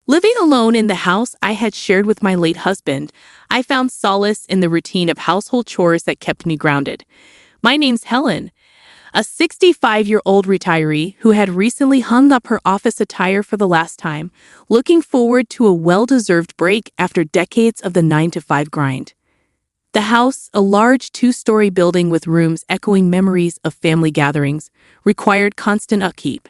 Living alone in the house I had shared with my late husband, I found solace in the routine of household chores that kept me grounded. My name's Helen, a 65-year-old retiree who had recently hung up her office attire for the last time, looking forward to a well-deserved break after decades of the 9-to-5 grind. The house, a large 2-story building with rooms echoing memories of family gatherings, required constant upkeep.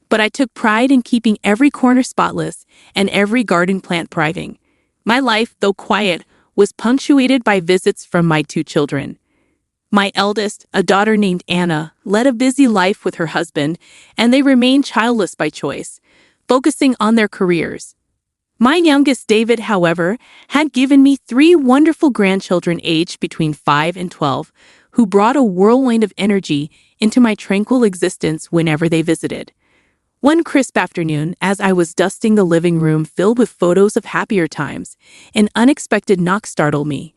But I took pride in keeping every corner spotless and every garden plant thriving. My life, though quiet, was punctuated by visits from my 2 children. My eldest, a daughter named Anna, led a busy life with her husband, and they remained childless by choice, focusing on their careers. My youngest, David, however, had given me 3 wonderful grandchildren aged between 5 and 12, who brought a whirlwind of energy into my tranquil existence whenever they visited. One crisp afternoon, as I was dusting the living room filled with photos of happier times, an unexpected knock startled me.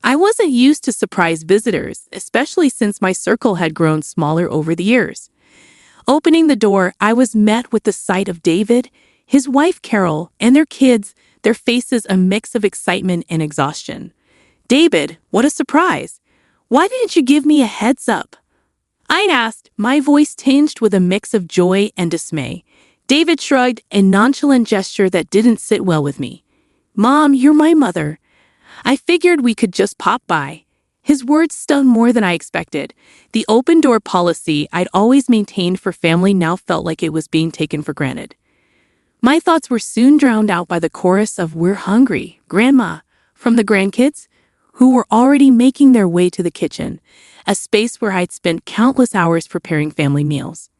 I wasn't used to surprise visitors, especially since my circle had grown smaller over the years. Opening the door, I was met with the sight of David, his wife Carol, and their kids, their faces a mix of excitement and exhaustion. "David, what a surprise! Why didn't you give me a heads up?" I'd asked, my voice tinged with a mix of joy and dismay. David shrugged, a nonchalant gesture that didn't sit well with me. "Mom, you're my mother. I figured we could just pop by." His words stung more than I expected. The open-door policy I'd always maintained for family now felt like it was being taken for granted. My thoughts were soon drowned out by the chorus of "We're hungry, Grandma," from the grandkids, who were already making their way to the kitchen, a space where I'd spent countless hours preparing family meals.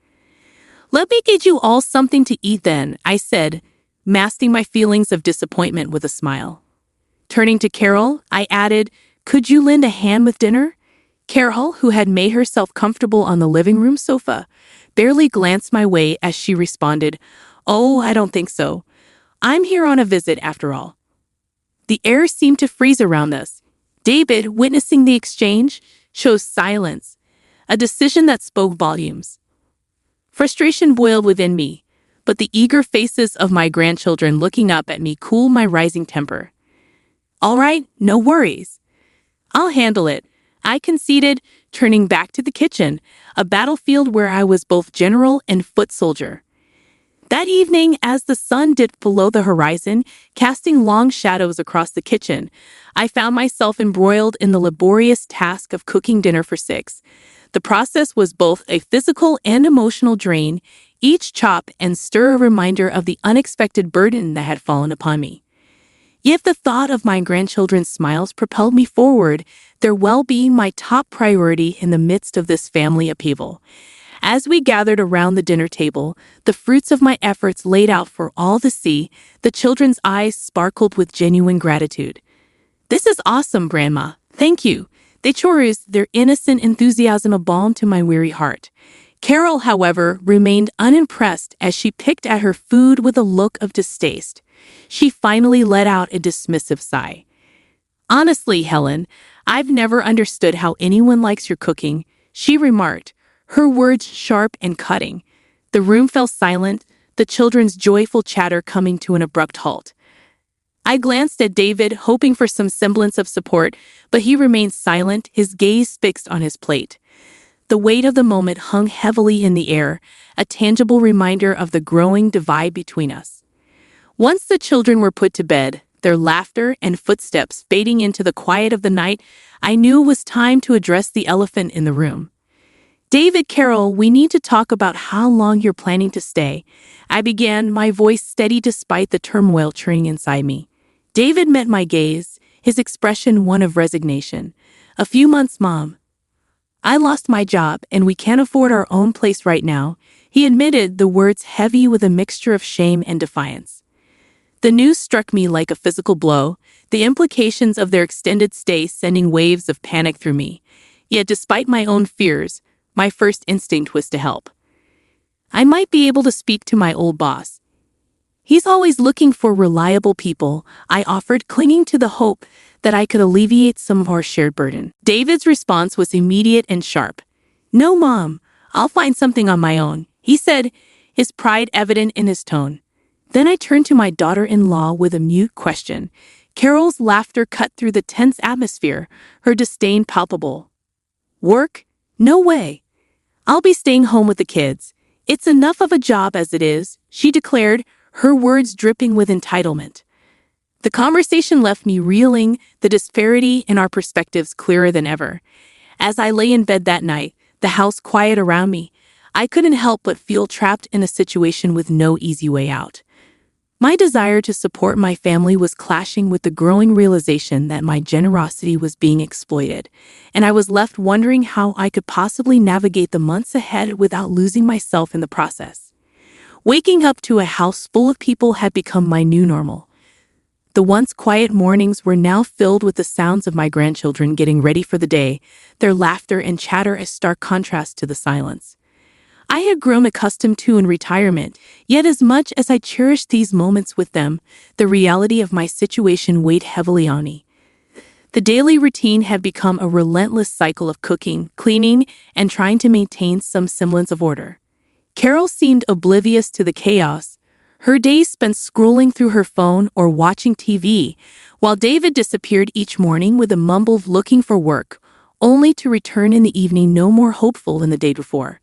"Let me get you all something to eat then," I said, masking my feelings of disappointment with a smile. Turning to Carol, I added, "Could you lend a hand with dinner?" Carol, who had made herself comfortable on the living room sofa, barely glanced my way as she responded, "Oh, I don't think so. I'm here on a visit after all." The air seemed to freeze around us. David, witnessing the exchange, chose silence, a decision that spoke volumes. Frustration boiled within me, but the eager faces of my grandchildren looking up at me cooled my rising temper. "All right, no worries. I'll handle it," I conceded, turning back to the kitchen, a battlefield where I was both general and foot soldier. That evening, as the sun dipped below the horizon, casting long shadows across the kitchen, I found myself embroiled in the laborious task of cooking dinner for 6. The process was both a physical and emotional drain, each chop and stir a reminder of the unexpected burden that had fallen upon me. Yet the thought of my grandchildren's smiles propelled me forward, their well-being my top priority in the midst of this family upheaval. As we gathered around the dinner table, the fruits of my efforts laid out for all to see, the children's eyes sparkled with genuine gratitude. "This is awesome, Grandma. Thank you." They chorused, their innocent enthusiasm a balm to my weary heart. Carol, however, remained unimpressed as she picked at her food with a look of distaste. She finally let out a dismissive sigh. "Honestly, Helen, I've never understood how anyone likes your cooking," she remarked, her words sharp and cutting. The room fell silent, the children's joyful chatter coming to an abrupt halt. I glanced at David, hoping for some semblance of support, but he remained silent, his gaze fixed on his plate. The weight of the moment hung heavily in the air, a tangible reminder of the growing divide between us. Once the children were put to bed, their laughter and footsteps fading into the quiet of the night, I knew it was time to address the elephant in the room. "David, Carol, we need to talk about how long you're planning to stay," I began, my voice steady despite the turmoil churning inside me. David met my gaze, his expression one of resignation. "A few months, Mom. I lost my job and we can't afford our own place right now," he admitted, the words heavy with a mixture of shame and defiance. The news struck me like a physical blow, the implications of their extended stay sending waves of panic through me. Yet despite my own fears, my first instinct was to help. "I might be able to speak to my old boss. He's always looking for reliable people," I offered, clinging to the hope that I could alleviate some of our shared burden. David's response was immediate and sharp. "No, Mom, I'll find something on my own," he said, his pride evident in his tone. Then I turned to my daughter-in-law with a mute question. Carol's laughter cut through the tense atmosphere, her disdain palpable. Work? No way. I'll be staying home with the kids. It's enough of a job as it is, she declared, her words dripping with entitlement. The conversation left me reeling, the disparity in our perspectives clearer than ever. As I lay in bed that night, the house quiet around me, I couldn't help but feel trapped in a situation with no easy way out. My desire to support my family was clashing with the growing realization that my generosity was being exploited, and I was left wondering how I could possibly navigate the months ahead without losing myself in the process. Waking up to a house full of people had become my new normal. The once quiet mornings were now filled with the sounds of my grandchildren getting ready for the day, their laughter and chatter a stark contrast to the silence I had grown accustomed to in retirement, yet as much as I cherished these moments with them, the reality of my situation weighed heavily on me. The daily routine had become a relentless cycle of cooking, cleaning, and trying to maintain some semblance of order. Carol seemed oblivious to the chaos, her days spent scrolling through her phone or watching TV, while David disappeared each morning with a mumbled looking for work, only to return in the evening no more hopeful than the day before.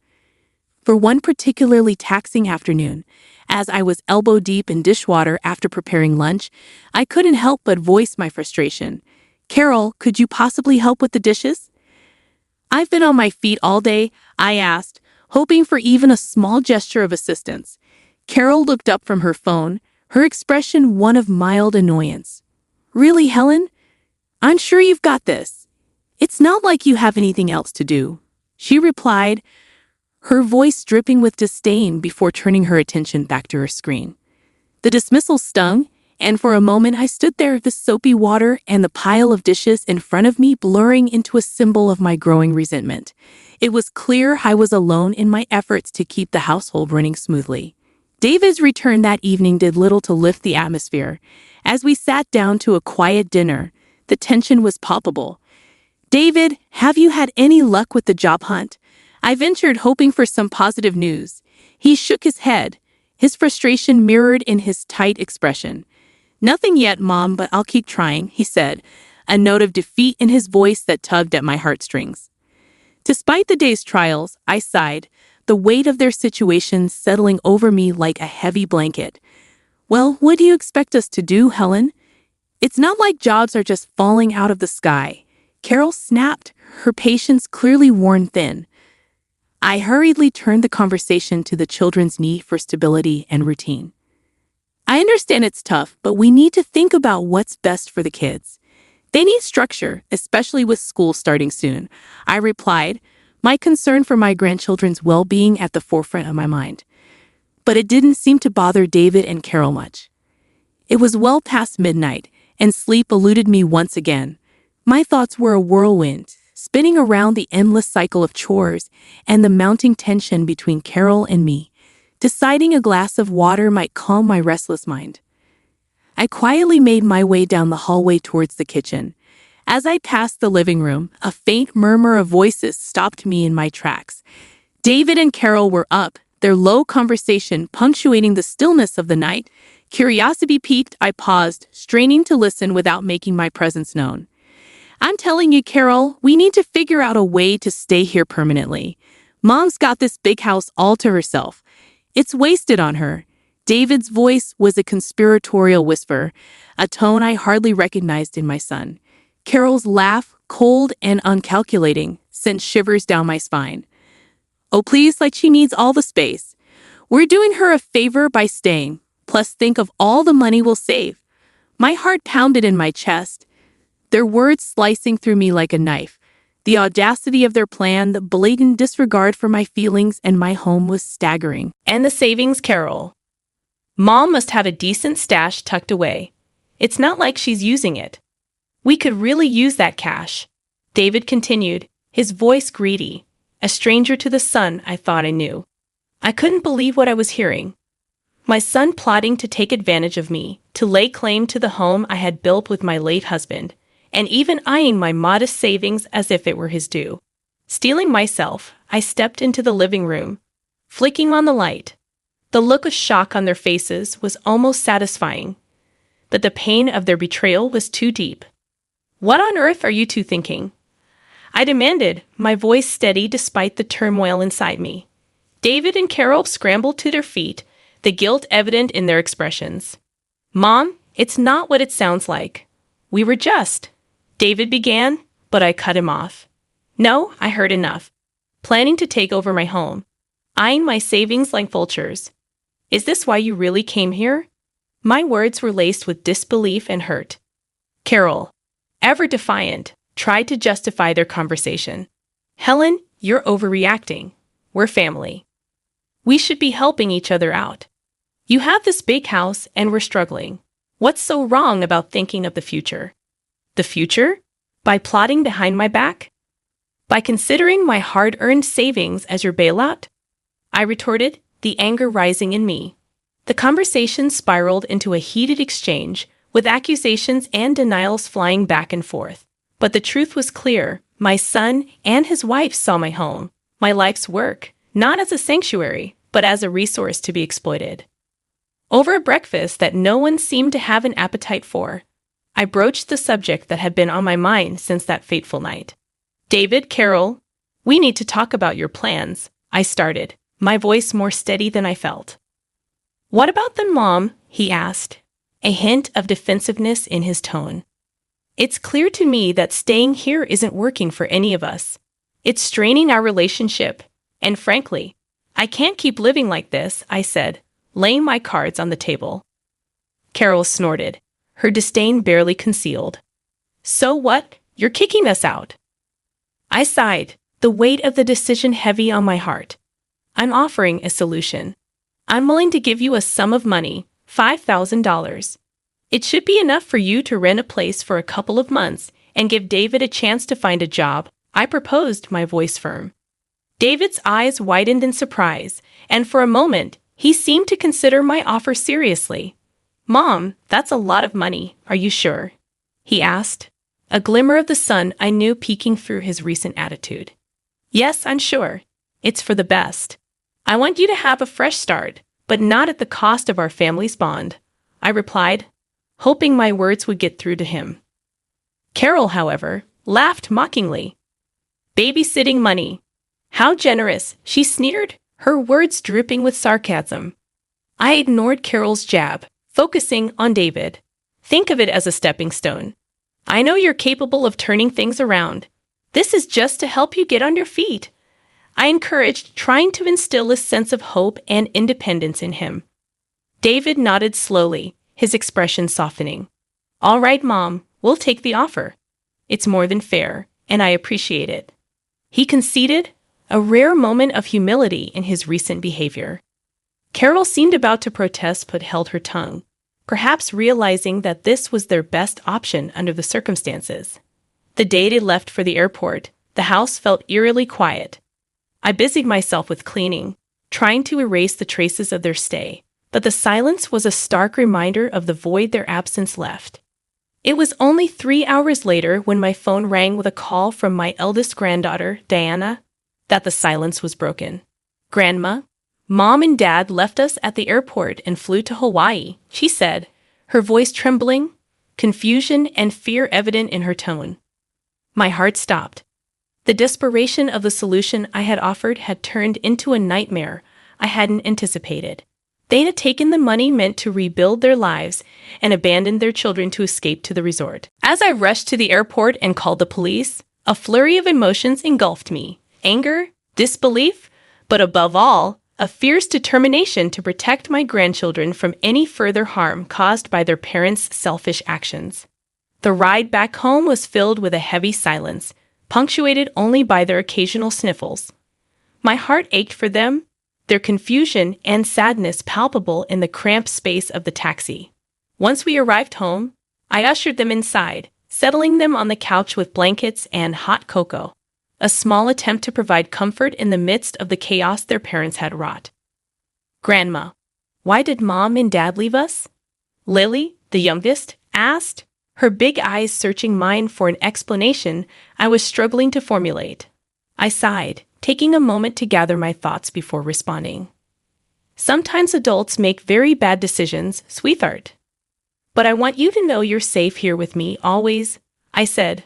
For one particularly taxing afternoon, as I was elbow-deep in dishwater after preparing lunch, I couldn't help but voice my frustration. Carol, could you possibly help with the dishes? I've been on my feet all day, I asked, hoping for even a small gesture of assistance. Carol looked up from her phone, her expression one of mild annoyance. Really, Helen? I'm sure you've got this. It's not like you have anything else to do, she replied, her voice dripping with disdain before turning her attention back to her screen. The dismissal stung, and for a moment I stood there with the soapy water and the pile of dishes in front of me blurring into a symbol of my growing resentment. It was clear I was alone in my efforts to keep the household running smoothly. David's return that evening did little to lift the atmosphere. As we sat down to a quiet dinner, the tension was palpable. David, have you had any luck with the job hunt? I ventured, hoping for some positive news. He shook his head, his frustration mirrored in his tight expression. Nothing yet, Mom, but I'll keep trying, he said, a note of defeat in his voice that tugged at my heartstrings. Despite the day's trials, I sighed, the weight of their situation settling over me like a heavy blanket. Well, what do you expect us to do, Helen? It's not like jobs are just falling out of the sky. Carol snapped, her patience clearly worn thin. I hurriedly turned the conversation to the children's need for stability and routine. I understand it's tough, but we need to think about what's best for the kids. They need structure, especially with school starting soon, I replied, my concern for my grandchildren's well-being at the forefront of my mind. But it didn't seem to bother David and Carol much. It was well past midnight, and sleep eluded me once again. My thoughts were a whirlwind, spinning around the endless cycle of chores and the mounting tension between Carol and me. Deciding a glass of water might calm my restless mind. I quietly made my way down the hallway towards the kitchen. As I passed the living room, a faint murmur of voices stopped me in my tracks. David and Carol were up, their low conversation punctuating the stillness of the night. Curiosity piqued, I paused, straining to listen without making my presence known. I'm telling you, Carol, we need to figure out a way to stay here permanently. Mom's got this big house all to herself. It's wasted on her. David's voice was a conspiratorial whisper, a tone I hardly recognized in my son. Carol's laugh, cold and uncalculating, sent shivers down my spine. Oh, please, like she needs all the space. We're doing her a favor by staying. Plus, think of all the money we'll save. My heart pounded in my chest, their words slicing through me like a knife. The audacity of their plan, the blatant disregard for my feelings and my home was staggering. And the savings, Carol. Mom must have a decent stash tucked away. It's not like she's using it. We could really use that cash. David continued, his voice greedy. A stranger to the son I thought I knew. I couldn't believe what I was hearing. My son plotting to take advantage of me, to lay claim to the home I had built with my late husband, and even eyeing my modest savings as if it were his due. Steeling myself, I stepped into the living room, flicking on the light. The look of shock on their faces was almost satisfying, but the pain of their betrayal was too deep. "What on earth are you two thinking?" I demanded, my voice steady despite the turmoil inside me. David and Carol scrambled to their feet, the guilt evident in their expressions. "Mom, it's not what it sounds like. We were just—" David began, but I cut him off. "No, I heard enough. Planning to take over my home. Eyeing my savings like vultures. Is this why you really came here?" My words were laced with disbelief and hurt. Carol, ever defiant, tried to justify their conversation. "Helen, you're overreacting. We're family. We should be helping each other out. You have this big house and we're struggling. What's so wrong about thinking of the future?" "The future? By plotting behind my back? By considering my hard-earned savings as your bailout?" I retorted, the anger rising in me. The conversation spiraled into a heated exchange, with accusations and denials flying back and forth. But the truth was clear. My son and his wife saw my home, my life's work, not as a sanctuary, but as a resource to be exploited. Over a breakfast that no one seemed to have an appetite for, I broached the subject that had been on my mind since that fateful night. "David, Carol, we need to talk about your plans," I started, my voice more steady than I felt. "What about them, Mom?" he asked, a hint of defensiveness in his tone. "It's clear to me that staying here isn't working for any of us. It's straining our relationship, and frankly, I can't keep living like this," I said, laying my cards on the table. Carol snorted, her disdain barely concealed. "So what? You're kicking us out." I sighed, the weight of the decision heavy on my heart. "I'm offering a solution. I'm willing to give you a sum of money, $5,000. It should be enough for you to rent a place for a couple of months and give David a chance to find a job," I proposed, my voice firm. David's eyes widened in surprise, and for a moment, he seemed to consider my offer seriously. "Mom, that's a lot of money, are you sure?" he asked, a glimmer of the sun I knew peeking through his recent attitude. "Yes, I'm sure. It's for the best. I want you to have a fresh start, but not at the cost of our family's bond," I replied, hoping my words would get through to him. Carol, however, laughed mockingly. "Babysitting money. How generous," she sneered, her words dripping with sarcasm. I ignored Carol's jab, focusing on David. "Think of it as a stepping stone. I know you're capable of turning things around. This is just to help you get on your feet," I encouraged, trying to instill a sense of hope and independence in him. David nodded slowly, his expression softening. "All right, Mom, we'll take the offer. It's more than fair, and I appreciate it," he conceded, a rare moment of humility in his recent behavior. Carol seemed about to protest but held her tongue, perhaps realizing that this was their best option under the circumstances. The day they left for the airport, the house felt eerily quiet. I busied myself with cleaning, trying to erase the traces of their stay, but the silence was a stark reminder of the void their absence left. It was only 3 hours later, when my phone rang with a call from my eldest granddaughter, Diana, that the silence was broken. "Grandma, Mom and Dad left us at the airport and flew to Hawaii," she said, her voice trembling, confusion and fear evident in her tone. My heart stopped. The desperation of the solution I had offered had turned into a nightmare I hadn't anticipated. They had taken the money meant to rebuild their lives and abandoned their children to escape to the resort. As I rushed to the airport and called the police, a flurry of emotions engulfed me. Anger, disbelief, but above all, a fierce determination to protect my grandchildren from any further harm caused by their parents' selfish actions. The ride back home was filled with a heavy silence, punctuated only by their occasional sniffles. My heart ached for them, their confusion and sadness palpable in the cramped space of the taxi. Once we arrived home, I ushered them inside, settling them on the couch with blankets and hot cocoa, a small attempt to provide comfort in the midst of the chaos their parents had wrought. "Grandma, why did Mom and Dad leave us?" Lily, the youngest, asked, her big eyes searching mine for an explanation I was struggling to formulate. I sighed, taking a moment to gather my thoughts before responding. Sometimes adults make very bad decisions, sweetheart. But I want you to know you're safe here with me, always, I said,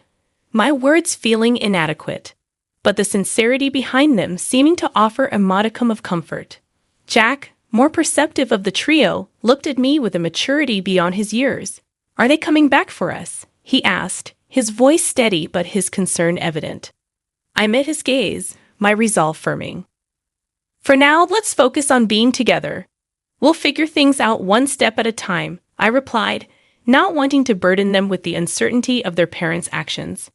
my words feeling inadequate, but the sincerity behind them seeming to offer a modicum of comfort. Jack, more perceptive of the trio, looked at me with a maturity beyond his years. Are they coming back for us? He asked, his voice steady but his concern evident. I met his gaze, my resolve firming. For now, let's focus on being together. We'll figure things out one step at a time, I replied, not wanting to burden them with the uncertainty of their parents' actions.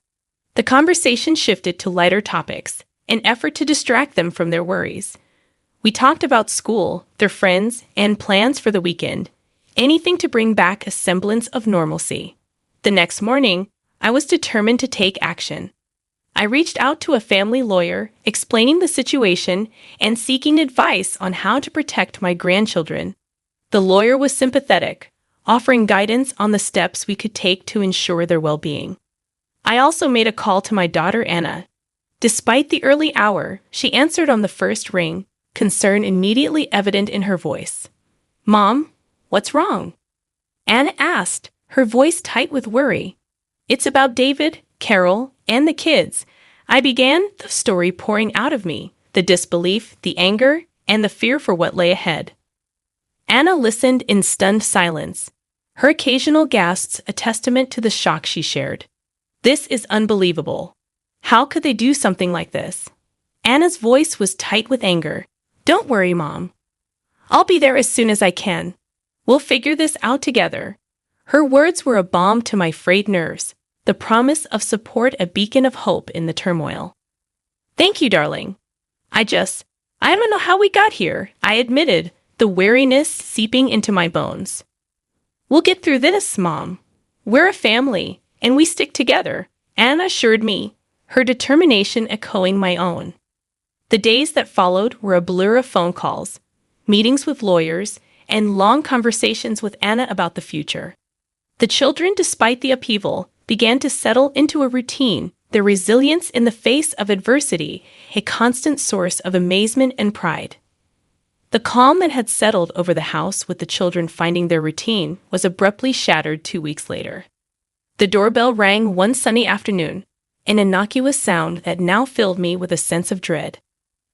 The conversation shifted to lighter topics, an effort to distract them from their worries. We talked about school, their friends, and plans for the weekend, anything to bring back a semblance of normalcy. The next morning, I was determined to take action. I reached out to a family lawyer, explaining the situation and seeking advice on how to protect my grandchildren. The lawyer was sympathetic, offering guidance on the steps we could take to ensure their well-being. I also made a call to my daughter Anna. Despite the early hour, she answered on the first ring, concern immediately evident in her voice. Mom, what's wrong? Anna asked, her voice tight with worry. It's about David, Carol, and the kids. I began, the story pouring out of me, the disbelief, the anger, and the fear for what lay ahead. Anna listened in stunned silence, her occasional gasps a testament to the shock she shared. This is unbelievable. How could they do something like this? Anna's voice was tight with anger. Don't worry, Mom. I'll be there as soon as I can. We'll figure this out together. Her words were a balm to my frayed nerves, the promise of support a beacon of hope in the turmoil. Thank you, darling. I don't know how we got here, I admitted, the weariness seeping into my bones. We'll get through this, Mom. We're a family, and we stick together, Anna assured me, her determination echoing my own. The days that followed were a blur of phone calls, meetings with lawyers, and long conversations with Anna about the future. The children, despite the upheaval, began to settle into a routine, their resilience in the face of adversity, a constant source of amazement and pride. The calm that had settled over the house with the children finding their routine was abruptly shattered 2 weeks later. The doorbell rang one sunny afternoon, an innocuous sound that now filled me with a sense of dread.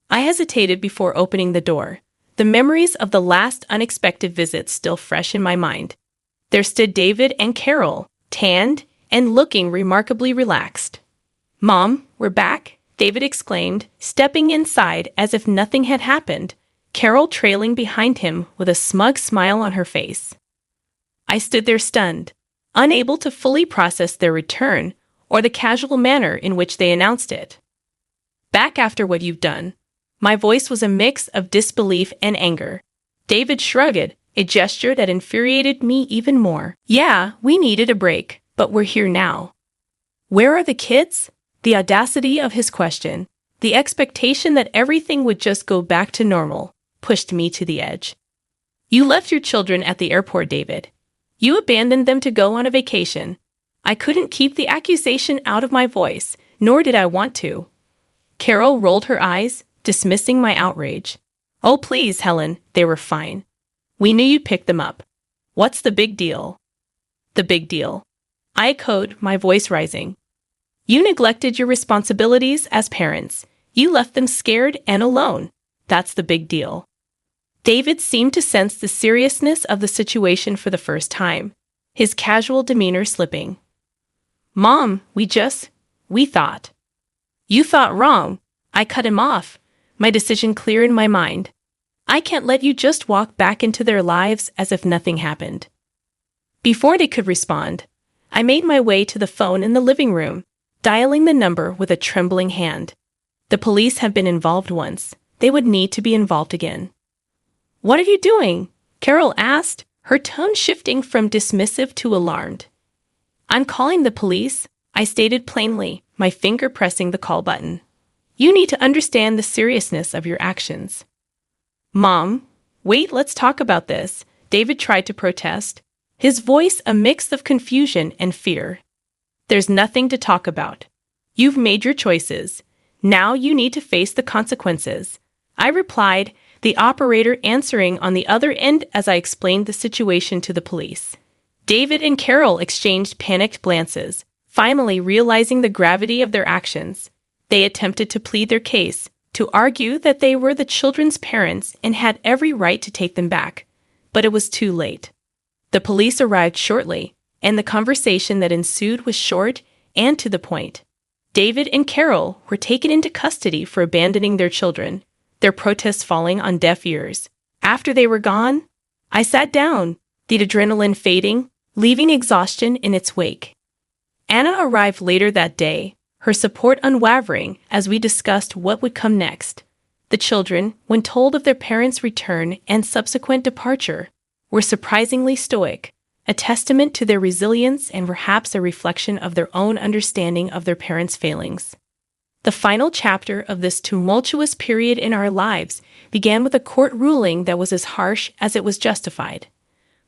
I hesitated before opening the door, the memories of the last unexpected visit still fresh in my mind. There stood David and Carol, tanned and looking remarkably relaxed. Mom, we're back, David exclaimed, stepping inside as if nothing had happened, Carol trailing behind him with a smug smile on her face. I stood there stunned, unable to fully process their return or the casual manner in which they announced it. Back after what you've done. My voice was a mix of disbelief and anger. David shrugged, a gesture that infuriated me even more. Yeah, we needed a break, but we're here now. Where are the kids? The audacity of his question, the expectation that everything would just go back to normal, pushed me to the edge. You left your children at the airport, David. You abandoned them to go on a vacation. I couldn't keep the accusation out of my voice, nor did I want to. Carol rolled her eyes, dismissing my outrage. Oh, please, Helen, they were fine. We knew you'd pick them up. What's the big deal? The big deal. I echoed, my voice rising. You neglected your responsibilities as parents. You left them scared and alone. That's the big deal. David seemed to sense the seriousness of the situation for the first time, his casual demeanor slipping. Mom, we thought. You thought wrong. I cut him off, my decision clear in my mind. I can't let you just walk back into their lives as if nothing happened. Before they could respond, I made my way to the phone in the living room, dialing the number with a trembling hand. The police have been involved once. They would need to be involved again. What are you doing? Carol asked, her tone shifting from dismissive to alarmed. I'm calling the police, I stated plainly, my finger pressing the call button. You need to understand the seriousness of your actions. Mom, wait, let's talk about this, David tried to protest, his voice a mix of confusion and fear. There's nothing to talk about. You've made your choices. Now you need to face the consequences, I replied, the operator answering on the other end as I explained the situation to the police. David and Carol exchanged panicked glances, finally realizing the gravity of their actions. They attempted to plead their case, to argue that they were the children's parents and had every right to take them back. But it was too late. The police arrived shortly, and the conversation that ensued was short and to the point. David and Carol were taken into custody for abandoning their children, their protests falling on deaf ears. After they were gone, I sat down, the adrenaline fading, leaving exhaustion in its wake. Anna arrived later that day, her support unwavering as we discussed what would come next. The children, when told of their parents' return and subsequent departure, were surprisingly stoic, a testament to their resilience and perhaps a reflection of their own understanding of their parents' failings. The final chapter of this tumultuous period in our lives began with a court ruling that was as harsh as it was justified.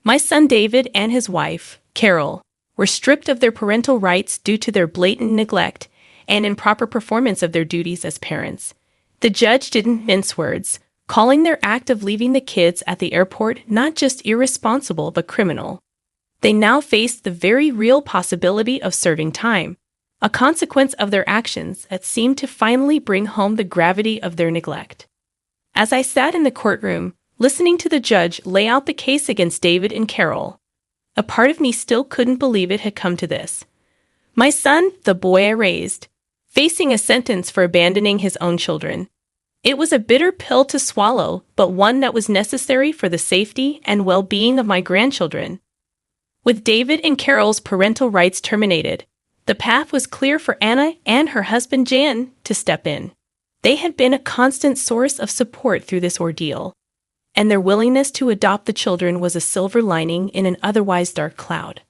My son David and his wife, Carol, were stripped of their parental rights due to their blatant neglect and improper performance of their duties as parents. The judge didn't mince words, calling their act of leaving the kids at the airport not just irresponsible but criminal. They now faced the very real possibility of serving time, a consequence of their actions that seemed to finally bring home the gravity of their neglect. As I sat in the courtroom, listening to the judge lay out the case against David and Carol, a part of me still couldn't believe it had come to this. My son, the boy I raised, facing a sentence for abandoning his own children. It was a bitter pill to swallow, but one that was necessary for the safety and well-being of my grandchildren. With David and Carol's parental rights terminated, the path was clear for Anna and her husband Jan to step in. They had been a constant source of support through this ordeal, and their willingness to adopt the children was a silver lining in an otherwise dark cloud.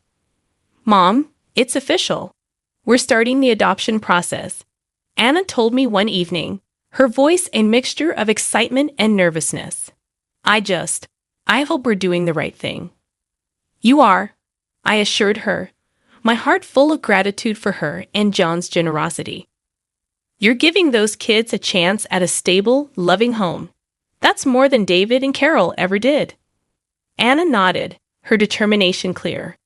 "Mom, it's official. We're starting the adoption process," Anna told me one evening, her voice a mixture of excitement and nervousness. I hope we're doing the right thing." "You are," I assured her, my heart full of gratitude for her and John's generosity. "You're giving those kids a chance at a stable, loving home. That's more than David and Carol ever did." Anna nodded, her determination clear.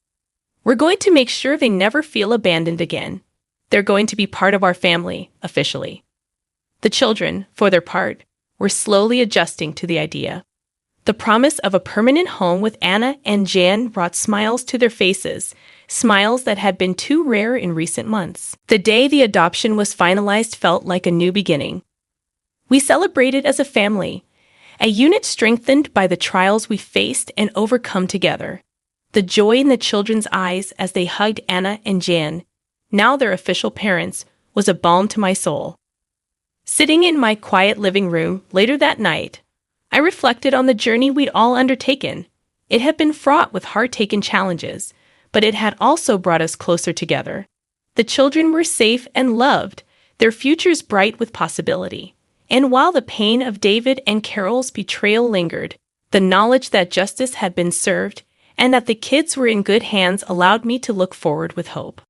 "We're going to make sure they never feel abandoned again. They're going to be part of our family, officially." The children, for their part, were slowly adjusting to the idea. The promise of a permanent home with Anna and Jan brought smiles to their faces, smiles that had been too rare in recent months. The day the adoption was finalized felt like a new beginning. We celebrated as a family, a unit strengthened by the trials we faced and overcome together. The joy in the children's eyes as they hugged Anna and Jan, now their official parents, was a balm to my soul. Sitting in my quiet living room later that night, I reflected on the journey we'd all undertaken. It had been fraught with hard-taken challenges, but it had also brought us closer together. The children were safe and loved, their futures bright with possibility. And while the pain of David and Carol's betrayal lingered, the knowledge that justice had been served and that the kids were in good hands allowed me to look forward with hope.